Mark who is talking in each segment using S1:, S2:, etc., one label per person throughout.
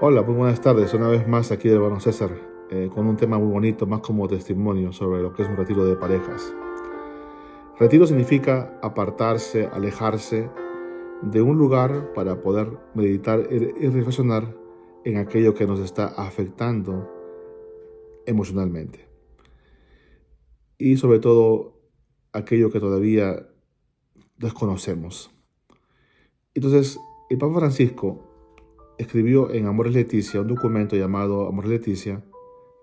S1: Hola, muy buenas tardes. Una vez más aquí del hermano César, con un tema muy bonito, más como testimonio sobre lo que es un retiro de parejas. Retiro significa apartarse, alejarse de un lugar para poder meditar y reflexionar en aquello que nos está afectando emocionalmente. Y sobre todo aquello que todavía desconocemos. Entonces, el Papa Francisco escribió en Amores Leticia un documento llamado Amores Leticia,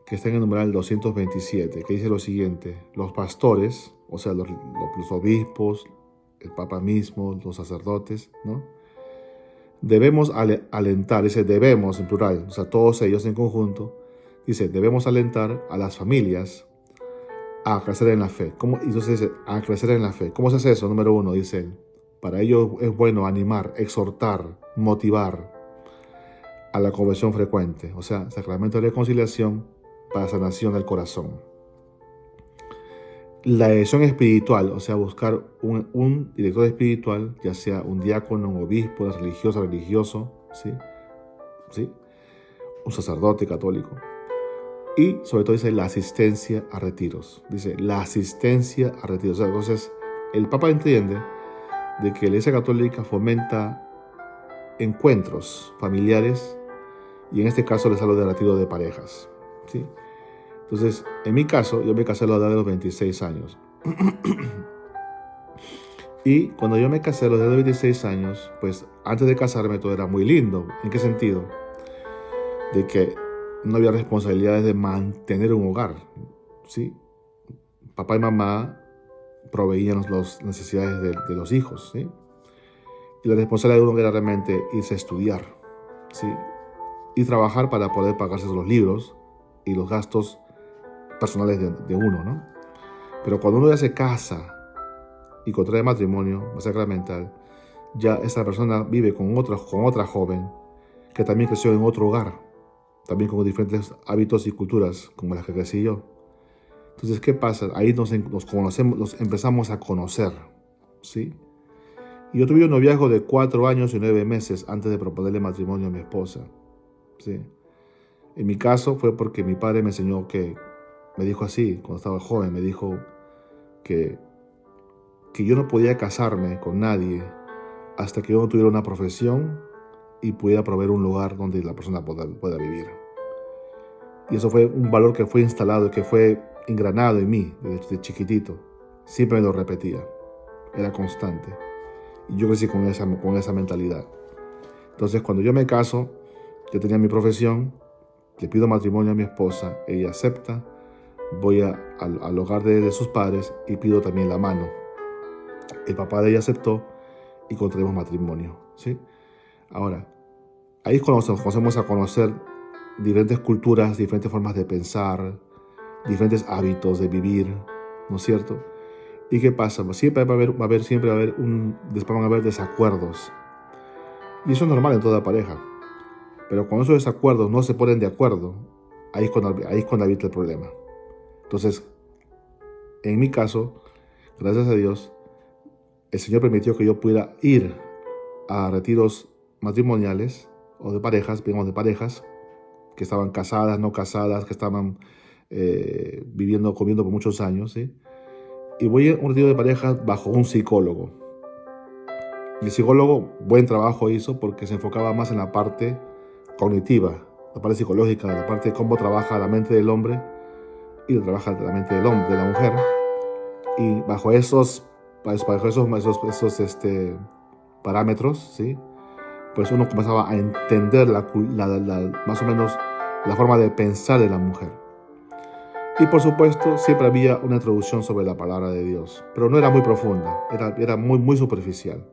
S1: que está en el numeral 227, que dice lo siguiente: los pastores, o sea, los obispos, el papa mismo, los sacerdotes, ¿no? Debemos alentar, dice debemos en plural, o sea, todos ellos en conjunto, dice, debemos alentar a las familias a crecer en la fe. ¿Cómo? Entonces dice, a crecer en la fe. ¿Cómo se hace eso? Número uno, dice él. Para ello es bueno animar, exhortar, motivar a la conversión frecuente, o sea, sacramento de reconciliación para sanación del corazón. La dirección espiritual, o sea, buscar un director espiritual, ya sea un diácono, un obispo, una religiosa, religioso, ¿sí? ¿Sí? Un sacerdote católico. Y sobre todo dice la asistencia a retiros. Dice la asistencia a retiros. O sea, entonces, el Papa entiende de que la Iglesia Católica fomenta encuentros familiares y en este caso les hablo de retiro de parejas, ¿sí? Entonces, en mi caso, yo me casé a la edad de los 26 años. Y cuando yo me casé a los 26 años, pues antes de casarme todo era muy lindo. ¿En qué sentido? De que no había responsabilidades de mantener un hogar, ¿sí? Papá y mamá proveían las necesidades de los hijos, ¿sí? Y la responsabilidad de uno era realmente irse a estudiar, ¿sí? Y trabajar para poder pagarse los libros y los gastos personales de uno, ¿no? Pero cuando uno ya se casa y contrae matrimonio sacramental, ya esa persona vive con otra joven que también creció en otro hogar, también con diferentes hábitos y culturas como las que crecí yo. Entonces, ¿qué pasa? Ahí nos conocemos, nos empezamos a conocer, ¿sí? Y yo tuve un noviazgo de 4 años y 9 meses antes de proponerle matrimonio a mi esposa, ¿sí? En mi caso fue porque mi padre me enseñó me dijo así, cuando estaba joven, me dijo que, que yo no podía casarme con nadie hasta que yo no tuviera una profesión y pudiera proveer un lugar donde la persona pueda vivir. Y eso fue un valor que fue instalado, que fue engranado en mí desde chiquitito. Siempre me lo repetía, era constante. Y yo crecí con esa mentalidad. Entonces, cuando yo me caso, yo tenía mi profesión, le pido matrimonio a mi esposa, ella acepta, voy al hogar de sus padres y pido también la mano. El papá de ella aceptó y contraímos matrimonio, ¿sí? Ahora, ahí conocemos a conocer diferentes culturas, diferentes formas de pensar, diferentes hábitos de vivir, ¿no es cierto? ¿Y qué pasa? Pues siempre después van a haber desacuerdos. Y eso es normal en toda pareja. Pero cuando esos desacuerdos no se ponen de acuerdo, ahí es cuando habita el problema. Entonces, en mi caso, gracias a Dios, el Señor permitió que yo pudiera ir a retiros matrimoniales o de parejas, digamos de parejas, que estaban casadas, no casadas, que estaban viviendo, comiendo por muchos años, ¿sí? Y voy a un retiro de parejas bajo un psicólogo. El psicólogo buen trabajo hizo porque se enfocaba más en la parte cognitiva, la parte psicológica, la parte de cómo trabaja la mente del hombre y trabaja la mente del hombre, de la mujer. Y bajo esos parámetros, ¿sí? Pues uno comenzaba a entender más o menos la forma de pensar de la mujer. Y por supuesto, siempre había una introducción sobre la palabra de Dios, pero no era muy profunda, era muy, muy superficial.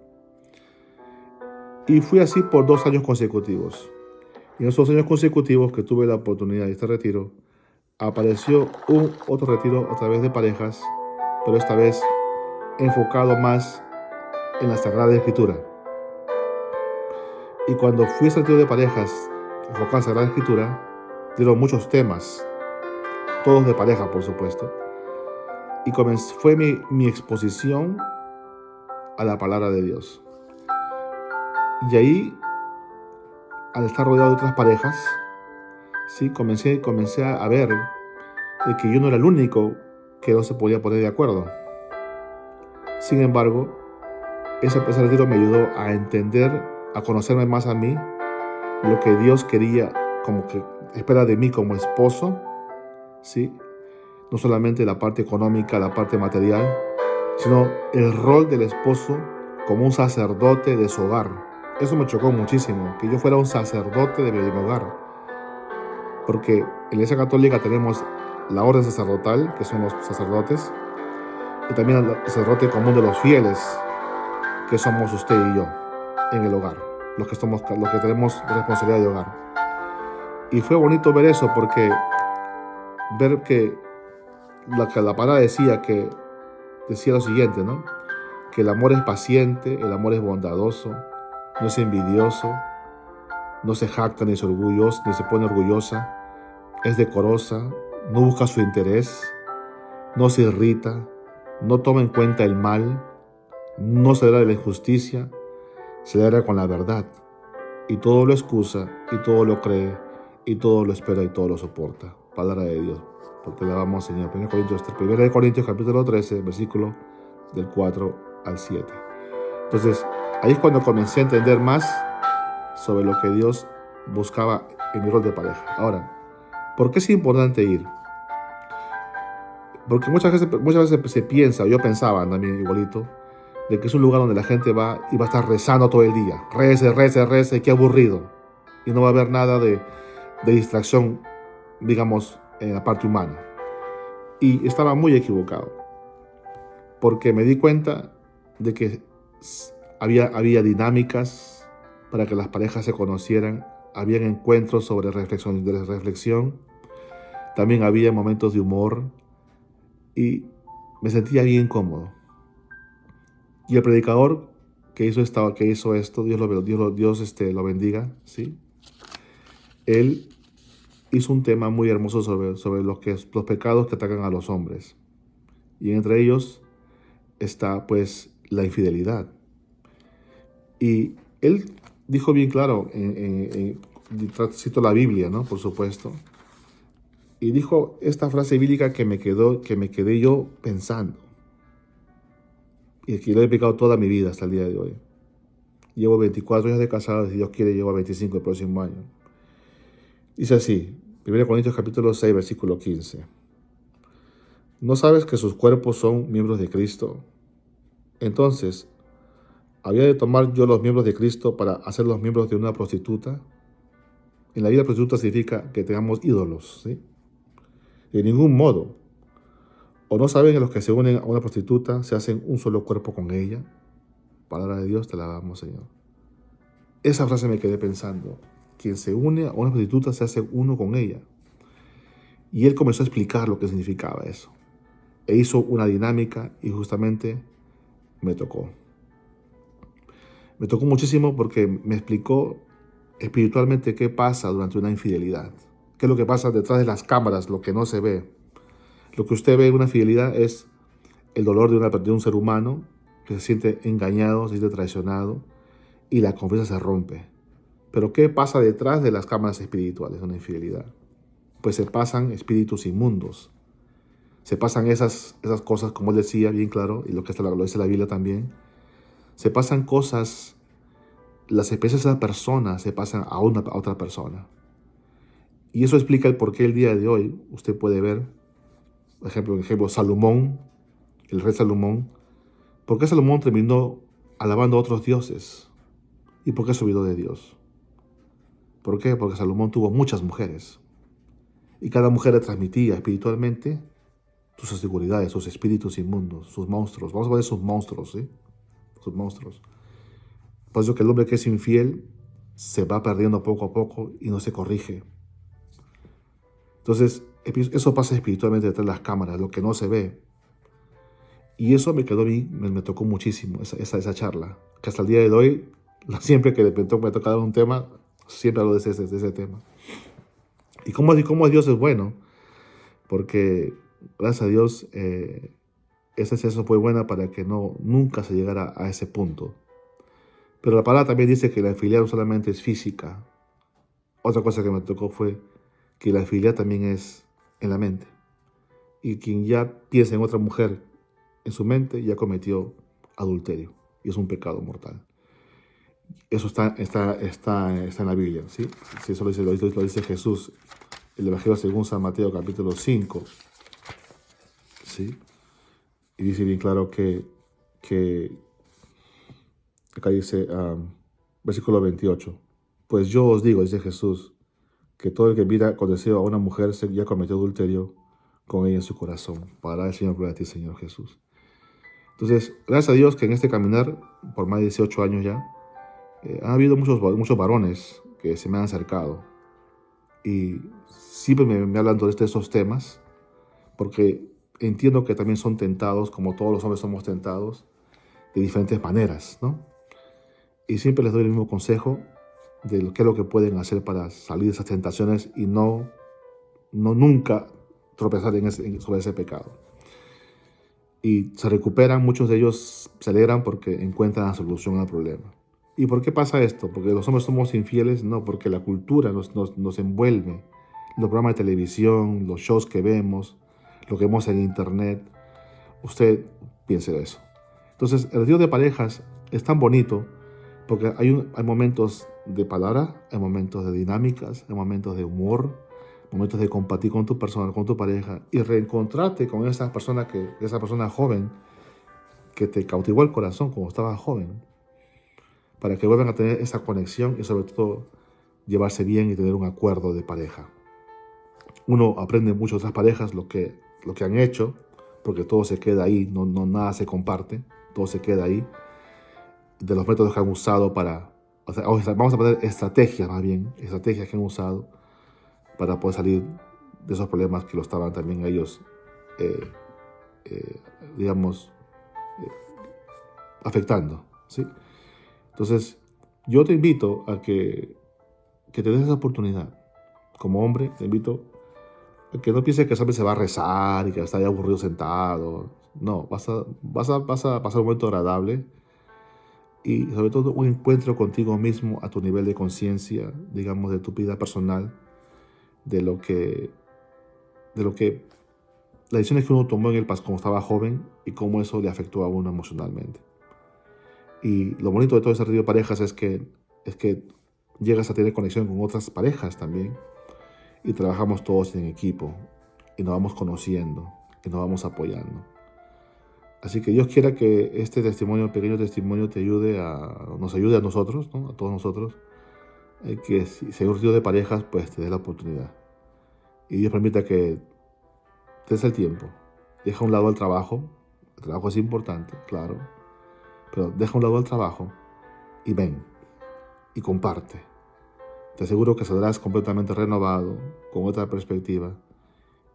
S1: Y fui así por 2 años consecutivos. Y en esos 2 años consecutivos que tuve la oportunidad de este retiro, apareció otro retiro otra vez de parejas, pero esta vez enfocado más en la Sagrada Escritura. Y cuando fui a ese retiro de parejas enfocado en la Sagrada Escritura, dieron muchos temas, todos de pareja, por supuesto. Y fue mi exposición a la palabra de Dios. Y ahí al estar rodeado de otras parejas, sí, comencé a ver de que yo no era el único que no se podía poner de acuerdo. Sin embargo, ese retiro me ayudó a entender, a conocerme más a mí, lo que Dios quería, como que espera de mí como esposo, ¿sí? No solamente la parte económica, la parte material, sino el rol del esposo como un sacerdote de su hogar. Eso me chocó muchísimo, que yo fuera un sacerdote de mi hogar. Porque en la Iglesia Católica tenemos la orden sacerdotal, que son los sacerdotes, y también el sacerdote común de los fieles, que somos usted y yo, en el hogar, los que tenemos responsabilidad de hogar. Y fue bonito ver eso, porque ver que la palabra decía lo siguiente, ¿no? Que el amor es paciente, el amor es bondadoso, no es envidioso, no se jacta ni se pone orgullosa, es decorosa, no busca su interés, no se irrita, no toma en cuenta el mal, no se alegra de la injusticia, se alegra con la verdad, y todo lo excusa, y todo lo cree, y todo lo espera, y todo lo soporta. Palabra de Dios, porque la vamos a enseñar. 1 Corintios capítulo 13, versículo del 4 al 7. Entonces, ahí es cuando comencé a entender más sobre lo que Dios buscaba en mi rol de pareja. Ahora, ¿por qué es importante ir? Porque muchas veces se piensa, yo pensaba también igualito, de que es un lugar donde la gente va y va a estar rezando todo el día. Rece, qué aburrido. Y no va a haber nada de distracción, digamos, en la parte humana. Y estaba muy equivocado, porque me di cuenta de que había dinámicas para que las parejas se conocieran, habían encuentros sobre reflexión, también había momentos de humor, y me sentía bien cómodo. Y el predicador que hizo esto, Dios lo bendiga, ¿sí? Él hizo un tema muy hermoso sobre los pecados que atacan a los hombres. Y entre ellos está, pues, la infidelidad. Y él dijo bien claro, cito la Biblia, ¿no? Por supuesto. Y dijo esta frase bíblica que me quedé yo pensando. Y que lo he aplicado toda mi vida hasta el día de hoy. Llevo 24 años de casado, si Dios quiere llevo 25 el próximo año. Dice así, 1 Corintios capítulo 6, versículo 15. ¿No sabes que sus cuerpos son miembros de Cristo? Entonces, ¿había de tomar yo los miembros de Cristo para hacer los miembros de una prostituta? En la vida prostituta significa que tengamos ídolos, ¿sí? De ningún modo. ¿O no saben que los que se unen a una prostituta se hacen un solo cuerpo con ella? Palabra de Dios, te la damos, Señor. Esa frase me quedé pensando. Quien se une a una prostituta se hace uno con ella. Y él comenzó a explicar lo que significaba eso. E hizo una dinámica y justamente me tocó. Me tocó muchísimo porque me explicó espiritualmente qué pasa durante una infidelidad. Qué es lo que pasa detrás de las cámaras, lo que no se ve. Lo que usted ve en una infidelidad es el dolor de un ser humano que se siente engañado, se siente traicionado y la confianza se rompe. Pero ¿qué pasa detrás de las cámaras espirituales de una infidelidad? Pues se pasan espíritus inmundos. Se pasan esas cosas, como él decía bien claro, y lo dice la Biblia también. Se pasan cosas, las especies de esa persona se pasan a otra persona. Y eso explica el por qué el día de hoy usted puede ver, por ejemplo, Salomón, el rey Salomón. ¿Por qué Salomón terminó alabando a otros dioses? ¿Y por qué se olvidó de Dios? ¿Por qué? Porque Salomón tuvo muchas mujeres. Y cada mujer le transmitía espiritualmente sus inseguridades, sus espíritus inmundos, sus monstruos. Vamos a ver sus monstruos, ¿sí? Sus monstruos. Por eso que el hombre que es infiel se va perdiendo poco a poco y no se corrige. Entonces, eso pasa espiritualmente detrás de las cámaras, lo que no se ve. Y eso me quedó a mí, me tocó muchísimo, esa charla. Que hasta el día de hoy, siempre que me toca dar un tema, siempre hablo de ese tema. Y cómo Dios es bueno, porque gracias a Dios esa enseñanza fue buena para que nunca se llegara a ese punto. Pero la palabra también dice que la infidelidad no solamente es física, Otra cosa que me tocó fue que la infidelidad también es en la mente. Y quien ya piensa en otra mujer en su mente ya cometió adulterio. Y es un pecado mortal. Eso está en la Biblia, ¿sí? Sí, eso lo dice Jesús, el Evangelio según San Mateo, capítulo 5, ¿sí? Y dice bien claro que acá dice, versículo 28, pues yo os digo, dice Jesús, que todo el que mira con deseo a una mujer ya cometió adulterio con ella en su corazón. Para el Señor, gloria a ti, Señor Jesús. Entonces, gracias a Dios que en este caminar, por más de 18 años ya, ha habido muchos varones que se me han acercado y siempre me hablan de estos temas porque entiendo que también son tentados, como todos los hombres somos tentados, de diferentes maneras, ¿no? Y siempre les doy el mismo consejo de qué es lo que pueden hacer para salir de esas tentaciones y no nunca tropezar sobre ese pecado. Y se recuperan, muchos de ellos se alegran porque encuentran la solución al problema. ¿Y por qué pasa esto? ¿Porque los hombres somos infieles? No, porque la cultura nos envuelve. Los programas de televisión, los shows que vemos, lo que vemos en internet. Usted piense eso. Entonces, el retiro de parejas es tan bonito porque hay momentos de palabra, hay momentos de dinámicas, hay momentos de humor, momentos de compartir con tu persona, con tu pareja y reencontrarte con esa persona joven que te cautivó el corazón cuando estabas joven, para que vuelvan a tener esa conexión y sobre todo llevarse bien y tener un acuerdo de pareja. Uno aprende mucho de otras parejas lo que han hecho, porque todo se queda ahí, nada se comparte, todo se queda ahí, de los métodos que han usado vamos a poner estrategias más bien, estrategias que han usado para poder salir de esos problemas que lo estaban también ellos, eh, eh, digamos, afectando, ¿sí? Entonces, yo te invito a que te des esa oportunidad. Como hombre, te invito a que no pienses que siempre se va a rezar y que está ahí aburrido sentado. No, vas a pasar un momento agradable y sobre todo un encuentro contigo mismo a tu nivel de conciencia, digamos, de tu vida personal, de lo que las decisiones que uno tomó en el pasado cuando estaba joven y cómo eso le afectó a uno emocionalmente. Y lo bonito de todo ese retiro de parejas es que llegas a tener conexión con otras parejas también y trabajamos todos en equipo y nos vamos conociendo y nos vamos apoyando. Así que Dios quiera que este testimonio, pequeño testimonio, nos ayude a nosotros, ¿no? A todos nosotros, que si hay un retiro de parejas, pues te dé la oportunidad. Y Dios permita que te des el tiempo. Deja a un lado el trabajo es importante, claro, pero deja a un lado el trabajo y ven y comparte. Te aseguro que saldrás completamente renovado, con otra perspectiva,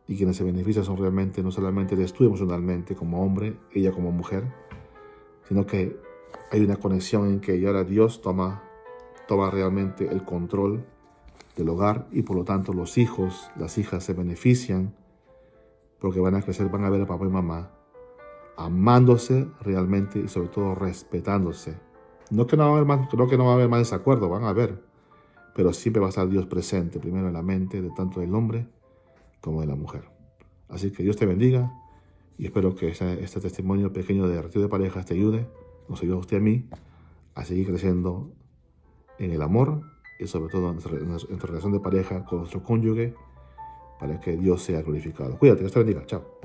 S1: y quienes se benefician son realmente, no solamente eres tú emocionalmente como hombre, ella como mujer, sino que hay una conexión en que ahora Dios toma realmente el control del hogar y por lo tanto los hijos, las hijas se benefician porque van a crecer, van a ver a papá y mamá amándose realmente y sobre todo respetándose. No que no va a haber más desacuerdo, van a haber, pero siempre va a estar Dios presente, primero en la mente de tanto del hombre como de la mujer. Así que Dios te bendiga y espero que este testimonio pequeño de retiro de parejas te ayude, nos ayude a usted y a mí a seguir creciendo en el amor y sobre todo en nuestra relación de pareja con nuestro cónyuge para que Dios sea glorificado. Cuídate, Dios te bendiga. Chao.